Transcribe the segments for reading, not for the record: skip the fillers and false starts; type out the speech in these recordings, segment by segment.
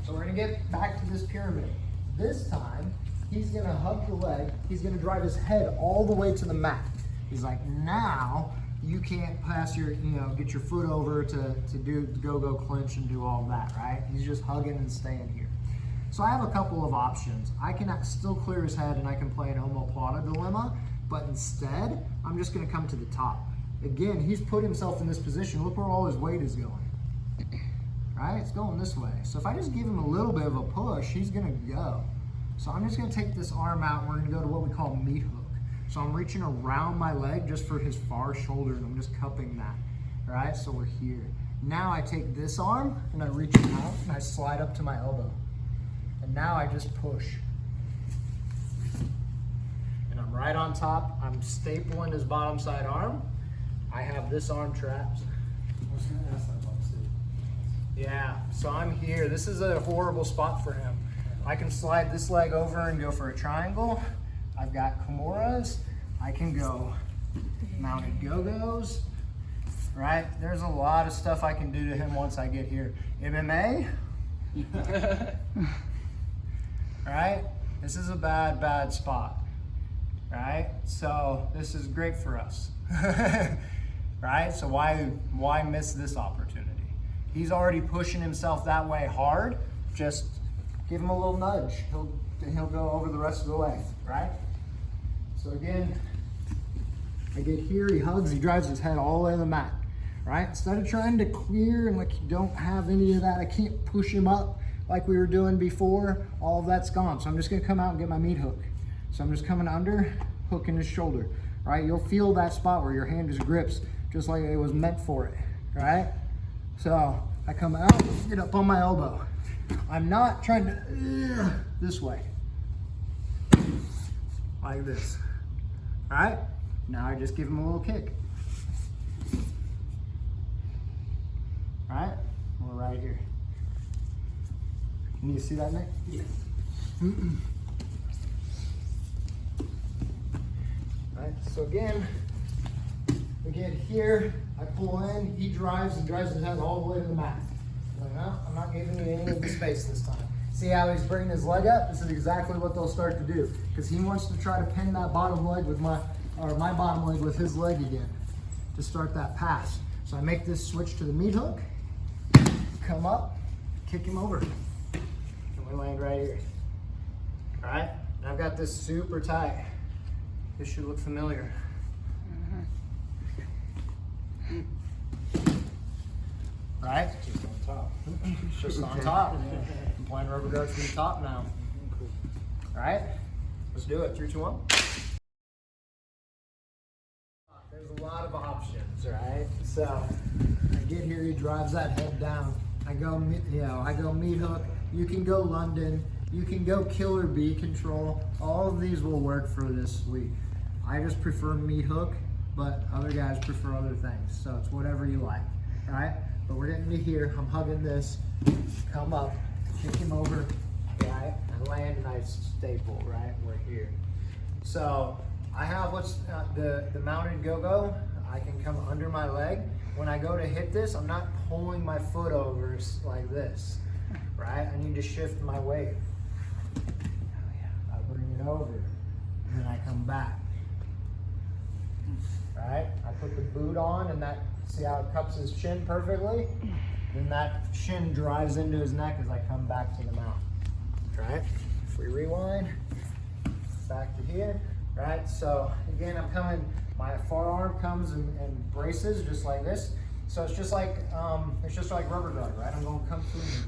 So we're gonna get back to this pyramid. This time, he's gonna hug the leg. He's gonna drive his head all the way to the mat. He's like, now you can't pass your, get your foot over to do go-go clinch and do all that, right? He's just hugging and staying here. So I have a couple of options. I can still clear his head and I can play an omoplata dilemma, but instead, I'm just gonna come to the top. Again, he's put himself in this position. Look where all his weight is going. Right? It's going this way. So if I just give him a little bit of a push, he's gonna go. So I'm just gonna take this arm out and we're gonna go to what we call meat hook. So I'm reaching around my leg just for his far shoulder and I'm just cupping that. All right, so we're here. Now I take this arm and I reach it out and I slide up to my elbow. And now I just push. And I'm right on top. I'm stapling his bottom side arm. I have this arm trapped. Yeah, so I'm here. This is a horrible spot for him. I can slide this leg over and go for a triangle. I've got Kimuras. I can go mounted go-go's, right? There's a lot of stuff I can do to him once I get here. MMA, right? This is a bad, bad spot, right? So this is great for us, right? So why miss this opportunity? He's already pushing himself that way hard. Just give him a little nudge. He'll go over the rest of the way, right? So again, I get here, he hugs, he drives his head all the way to the mat, right? Instead of trying to clear and like you don't have any of that, I can't push him up like we were doing before. All of that's gone. So I'm just gonna come out and get my meat hook. So I'm just coming under, hooking his shoulder, right? You'll feel that spot where your hand just grips just like it was meant for it, right? So I come out, get up on my elbow. I'm not trying to, this way, like this, all right? Now I just give him a little kick. All right, we're right here. Can you see that, Nick? Yes. All right, so again, we get here, I pull in, he drives and drives his head all the way to the mat. Like, no, I'm not giving you any of the space this time. See how he's bringing his leg up? This is exactly what they'll start to do because he wants to try to pin that bottom leg with my bottom leg with his leg again to start that pass. So I make this switch to the meat hook, come up, kick him over, and we land right here. All right, and I've got this super tight. This should look familiar. Right? Just on top. Just on top. I'm playing rubber guards from the top now. All right, let's do it. 3, 2, 1. There's a lot of options, right? So I get here, he drives that head down. I go meat hook. You can go London. You can go killer bee control. All of these will work for this week. I just prefer meat hook, but other guys prefer other things. So it's whatever you like, all right? But we're getting to here. I'm hugging this. Come up, kick him over, right? I land and I staple, right? We're here. So I have what's the mounted go-go. I can come under my leg. When I go to hit this, I'm not pulling my foot over like this, right? I need to shift my weight. I bring it over, and then I come back, right? I put the boot on, and that, see how it cups his chin perfectly? Then that shin drives into his neck as I come back to the mount, right? If we rewind, back to here. Right, so again, I'm coming, my forearm comes and braces just like this. So it's just like rubber guard, right? I'm going kung fu move,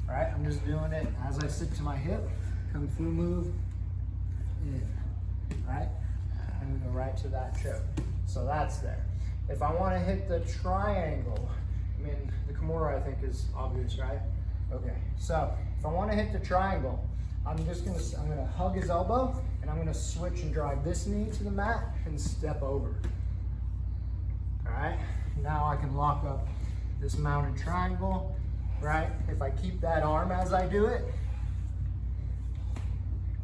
right? I'm just doing it as I sit to my hip, kung fu move, in, right? And go right to that choke. So that's there. If I want to hit the triangle, I mean, the Kimura I think is obvious, right? Okay, so if I want to hit the triangle, I'm gonna hug his elbow and I'm gonna switch and drive this knee to the mat and step over. All right, now I can lock up this mounted triangle, right? If I keep that arm as I do it,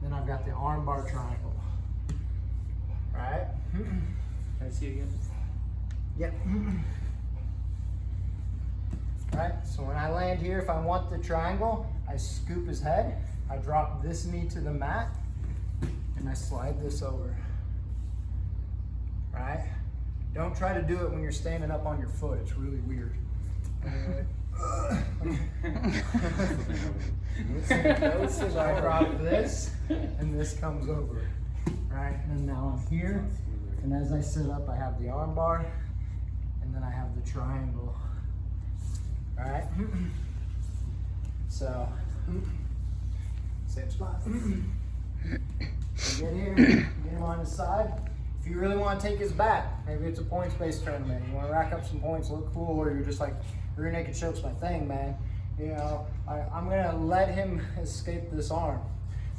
then I've got the arm bar triangle, all right? Can I see it again? Yep. right? So when I land here, if I want the triangle, I scoop his head, I drop this knee to the mat, and I slide this over, right? Don't try to do it when you're standing up on your foot. It's really weird. So I drop this, and this comes over, right? And then now I'm here, and as I sit up, I have the arm bar, and then I have the triangle, right? So, same spot. So get here, get him on his side. If you really want to take his back, maybe it's a points-based tournament, you want to rack up some points, look cool, or you're just like, rear naked choke's my thing, man. You know, I'm gonna let him escape this arm.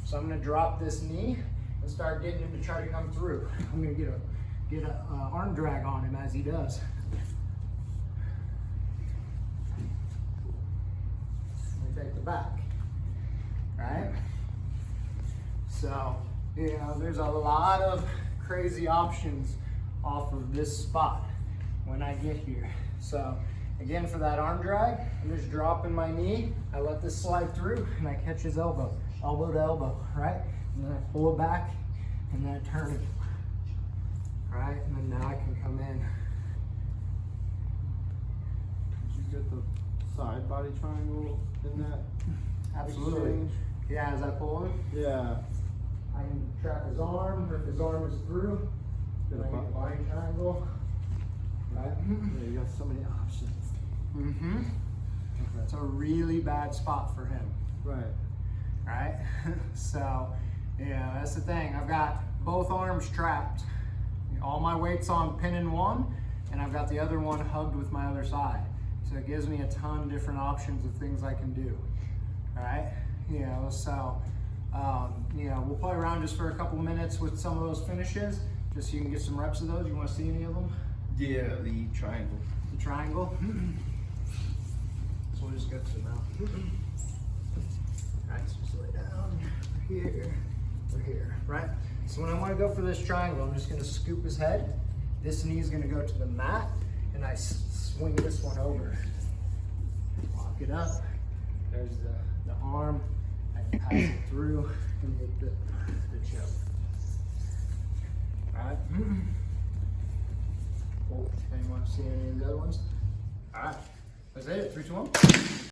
So I'm gonna drop this knee and start getting him to try to come through. I'm gonna get a arm drag on him as he does. Let me take the back, right? So, you know, there's a lot of crazy options off of this spot when I get here. So again, for that arm drag, I'm just dropping my knee, I let this slide through, and I catch his elbow to elbow, right? And then I pull it back, and then I turn it, right? And then now I can come in. Did you get the side body triangle in that? Absolutely. Exchange? Yeah, as I pull him, Yeah. I can trap his arm, or if his arm is through, then I get a body triangle, right? Yeah, you got so many options. Mm-hmm. It's a really bad spot for him. Right. Right? So, yeah, that's the thing. I've got both arms trapped. All my weight's on pin in one, and I've got the other one hugged with my other side. So it gives me a ton of different options of things I can do. Right? You know, so, you know, we'll play around just for a couple minutes with some of those finishes, just so you can get some reps of those. You want to see any of them? Yeah, the triangle. The triangle. So we'll just go to the mouth. Alright, so just lay down. We're here. We're here. Right? So when I want to go for this triangle, I'm just going to scoop his head. This knee is going to go to the mat, and I swing this one over. Lock it up. There's the arm. I can pass it through and hit the choke. Alright? Cool. Anyone see any of the other ones? Alright. That's it. 3, 2, 1.